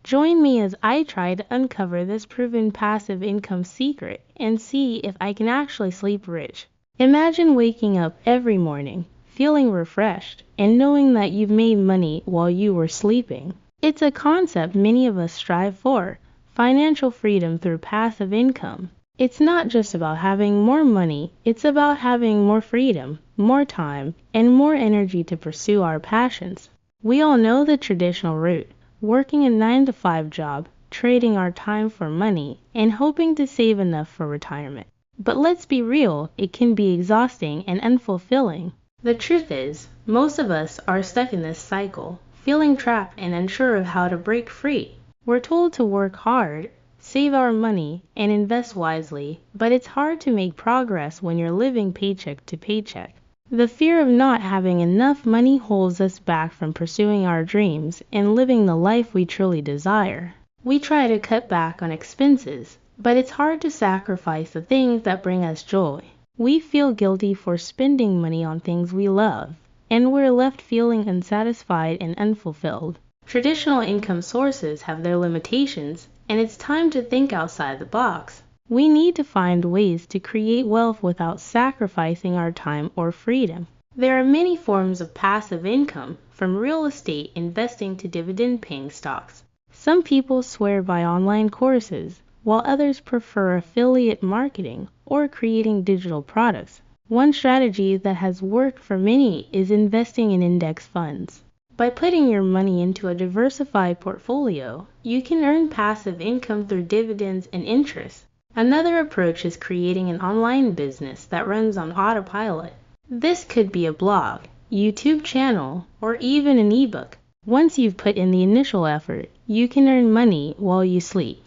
Join me as I try to uncover this proven passive income secret and see if I can actually sleep rich. Imagine waking up every morning, feeling refreshed, and knowing that you've made money while you were sleeping. It's a concept many of us strive for, financial freedom through passive income. It's not just about having more money, it's about having more freedom, more time, and more energy to pursue our passions. We all know the traditional route, working a 9-to-5 job, trading our time for money, and hoping to save enough for retirement. But let's be real, it can be exhausting and unfulfilling. The truth is, most of us are stuck in this cycle, feeling trapped and unsure of how to break free. We're told to work hard, save our money, and invest wisely, but it's hard to make progress when you're living paycheck to paycheck. The fear of not having enough money holds us back from pursuing our dreams and living the life we truly desire. We try to cut back on expenses, but it's hard to sacrifice the things that bring us joy. We feel guilty for spending money on things we love, and we're left feeling unsatisfied and unfulfilled. Traditional income sources have their limitations, and it's time to think outside the box. We need to find ways to create wealth without sacrificing our time or freedom. There are many forms of passive income, from real estate investing to dividend-paying stocks. Some people swear by online courses, while others prefer affiliate marketing or creating digital products. One strategy that has worked for many is investing in index funds. By putting your money into a diversified portfolio, you can earn passive income through dividends and interest. Another approach is creating an online business that runs on autopilot. This could be a blog, YouTube channel, or even an ebook. Once you've put in the initial effort, you can earn money while you sleep.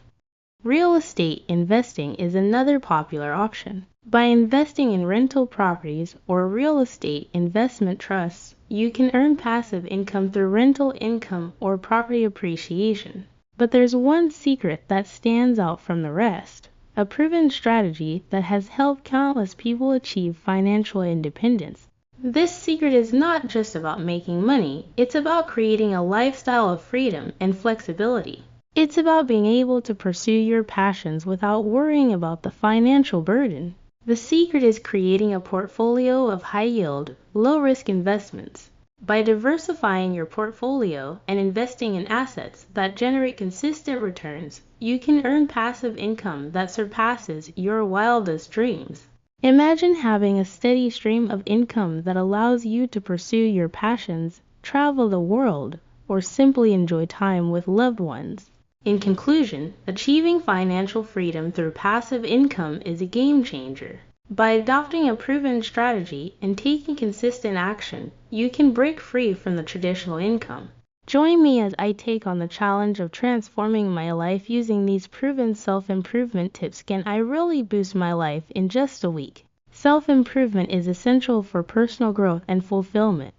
Real estate investing is another popular option. By investing in rental properties or real estate investment trusts, you can earn passive income through rental income or property appreciation. But there's one secret that stands out from the rest. A proven strategy that has helped countless people achieve financial independence. This secret is not just about making money, it's about creating a lifestyle of freedom and flexibility. It's about being able to pursue your passions without worrying about the financial burden. The secret is creating a portfolio of high-yield, low-risk investments. By diversifying your portfolio and investing in assets that generate consistent returns, you can earn passive income that surpasses your wildest dreams. Imagine having a steady stream of income that allows you to pursue your passions, travel the world, or simply enjoy time with loved ones. In conclusion, achieving financial freedom through passive income is a game changer. By adopting a proven strategy and taking consistent action, you can break free from the traditional income. Join me as I take on the challenge of transforming my life using these proven self-improvement tips. Can I really boost my life in just a week? Self-improvement is essential for personal growth and fulfillment.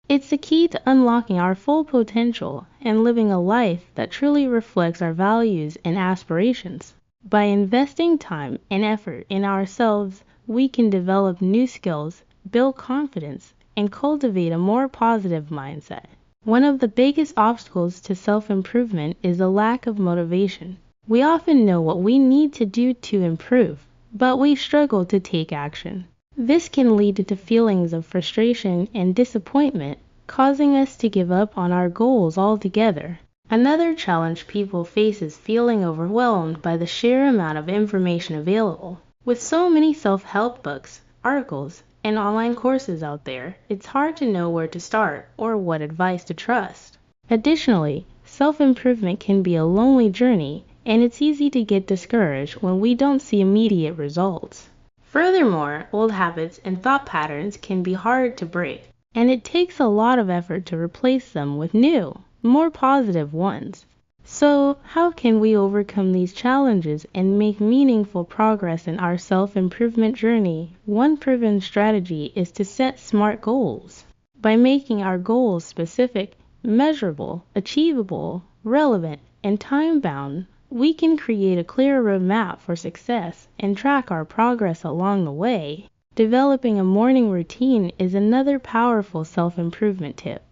It's the key to unlocking our full potential and living a life that truly reflects our values and aspirations. By investing time and effort in ourselves, we can develop new skills, build confidence, and cultivate a more positive mindset. One of the biggest obstacles to self-improvement is a lack of motivation. We often know what we need to do to improve, but we struggle to take action. This can lead to feelings of frustration and disappointment, causing us to give up on our goals altogether. Another challenge people face is feeling overwhelmed by the sheer amount of information available. With so many self-help books, articles, and online courses out there, it's hard to know where to start or what advice to trust. Additionally, self-improvement can be a lonely journey, and it's easy to get discouraged when we don't see immediate results. Furthermore, old habits and thought patterns can be hard to break, and it takes a lot of effort to replace them with new, more positive ones. So, how can we overcome these challenges and make meaningful progress in our self-improvement journey? One proven strategy is to set SMART goals. By making our goals specific, measurable, achievable, relevant, and time-bound, we can create a clear roadmap for success and track our progress along the way. Developing a morning routine is another powerful self-improvement tip.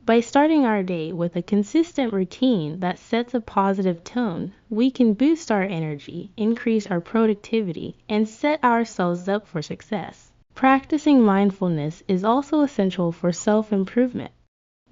By starting our day with a consistent routine that sets a positive tone, we can boost our energy, increase our productivity, and set ourselves up for success. Practicing mindfulness is also essential for self-improvement.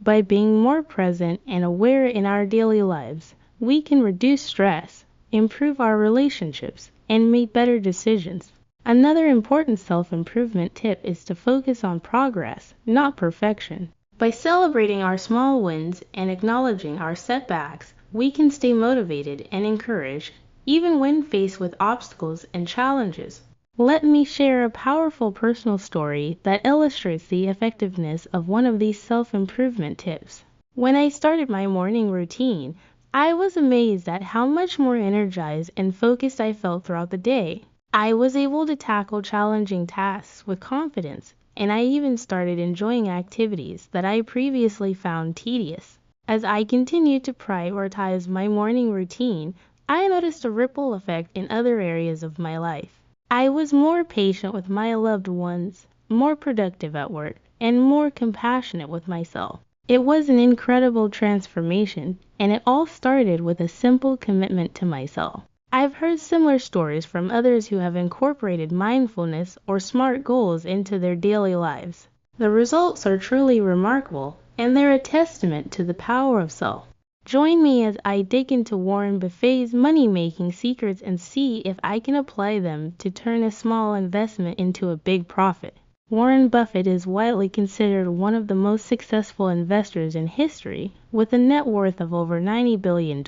By being more present and aware in our daily lives, we can reduce stress, improve our relationships, and make better decisions. Another important self-improvement tip is to focus on progress, not perfection. By celebrating our small wins and acknowledging our setbacks, we can stay motivated and encouraged, even when faced with obstacles and challenges. Let me share a powerful personal story that illustrates the effectiveness of one of these self-improvement tips. When I started my morning routine, I was amazed at how much more energized and focused I felt throughout the day. I was able to tackle challenging tasks with confidence, and I even started enjoying activities that I previously found tedious. As I continued to prioritize my morning routine, I noticed a ripple effect in other areas of my life. I was more patient with my loved ones, more productive at work, and more compassionate with myself. It was an incredible transformation, and it all started with a simple commitment to myself. I've heard similar stories from others who have incorporated mindfulness or SMART goals into their daily lives. The results are truly remarkable, and they're a testament to the power of self. Join me as I dig into Warren Buffett's money-making secrets and see if I can apply them to turn a small investment into a big profit. Warren Buffett is widely considered one of the most successful investors in history, with a net worth of over $90 billion.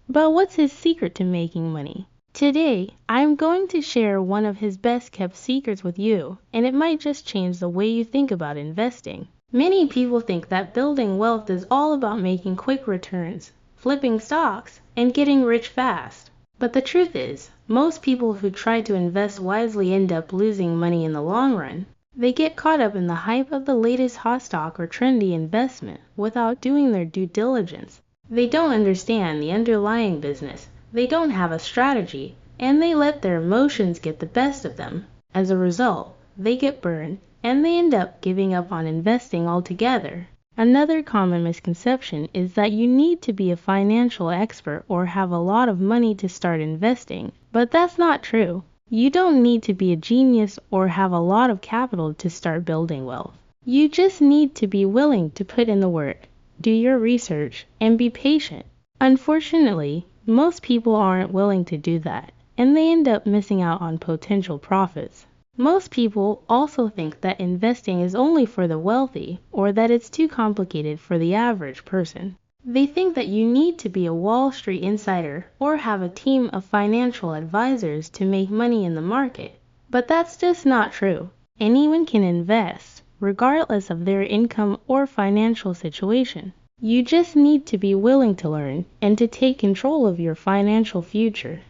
But what's his secret to making money? Today, I'm going to share one of his best-kept secrets with you, and it might just change the way you think about investing. Many people think that building wealth is all about making quick returns, flipping stocks, and getting rich fast. But the truth is, most people who try to invest wisely end up losing money in the long run. They get caught up in the hype of the latest hot stock or trendy investment without doing their due diligence. They don't understand the underlying business, they don't have a strategy, and they let their emotions get the best of them. As a result, they get burned, and they end up giving up on investing altogether. Another common misconception is that you need to be a financial expert or have a lot of money to start investing, but that's not true. You don't need to be a genius or have a lot of capital to start building wealth. You just need to be willing to put in the work, do your research, and be patient. Unfortunately, most people aren't willing to do that, and they end up missing out on potential profits. Most people also think that investing is only for the wealthy or that it's too complicated for the average person. They think that you need to be a Wall Street insider or have a team of financial advisors to make money in the market. But that's just not true. Anyone can invest, regardless of their income or financial situation. You just need to be willing to learn and to take control of your financial future.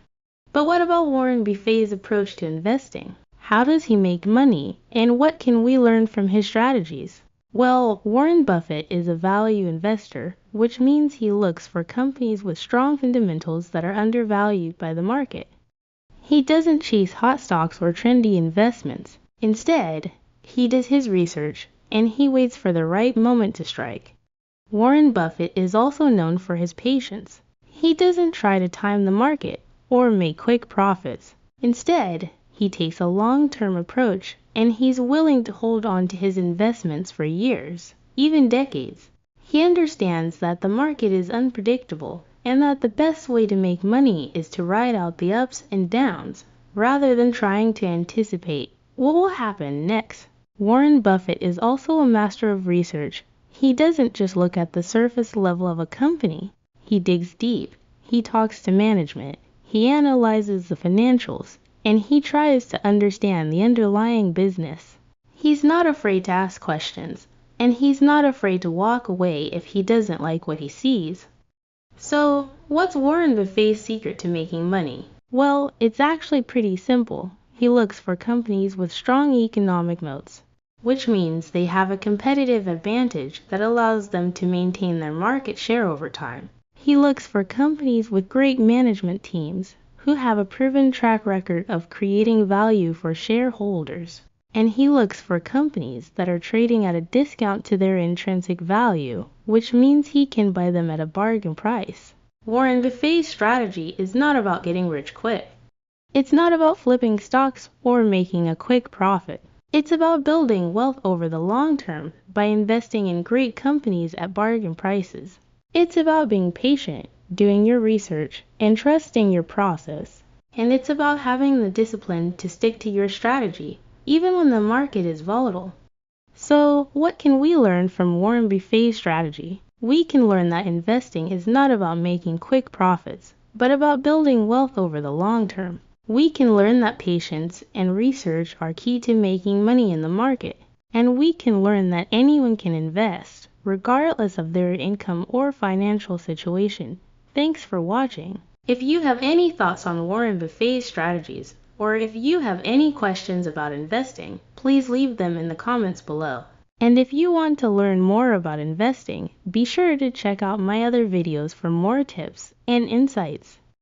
But what about Warren Buffett's approach to investing? How does he make money, and what can we learn from his strategies? Well, Warren Buffett is a value investor, which means he looks for companies with strong fundamentals that are undervalued by the market. He doesn't chase hot stocks or trendy investments. Instead, he does his research, and he waits for the right moment to strike. Warren Buffett is also known for his patience. He doesn't try to time the market or make quick profits. Instead, he takes a long-term approach, and he's willing to hold on to his investments for years, even decades. He understands that the market is unpredictable and that the best way to make money is to ride out the ups and downs, rather than trying to anticipate what will happen next. Warren Buffett is also a master of research. He doesn't just look at the surface level of a company. He digs deep. He talks to management. He analyzes the financials, and he tries to understand the underlying business. He's not afraid to ask questions, and he's not afraid to walk away if he doesn't like what he sees. So, what's Warren Buffett's secret to making money? Well, it's actually pretty simple. He looks for companies with strong economic moats, which means they have a competitive advantage that allows them to maintain their market share over time. He looks for companies with great management teams who have a proven track record of creating value for shareholders. And he looks for companies that are trading at a discount to their intrinsic value, which means he can buy them at a bargain price. Warren Buffett's strategy is not about getting rich quick. It's not about flipping stocks or making a quick profit. It's about building wealth over the long term by investing in great companies at bargain prices. It's about being patient, doing your research, and trusting your process. And it's about having the discipline to stick to your strategy, even when the market is volatile. So, what can we learn from Warren Buffett's strategy? We can learn that investing is not about making quick profits, but about building wealth over the long term. We can learn that patience and research are key to making money in the market. And we can learn that anyone can invest, regardless of their income or financial situation. Thanks for watching. If you have any thoughts on Warren Buffett's strategies, or if you have any questions about investing, please leave them in the comments below. And if you want to learn more about investing, be sure to check out my other videos for more tips and insights.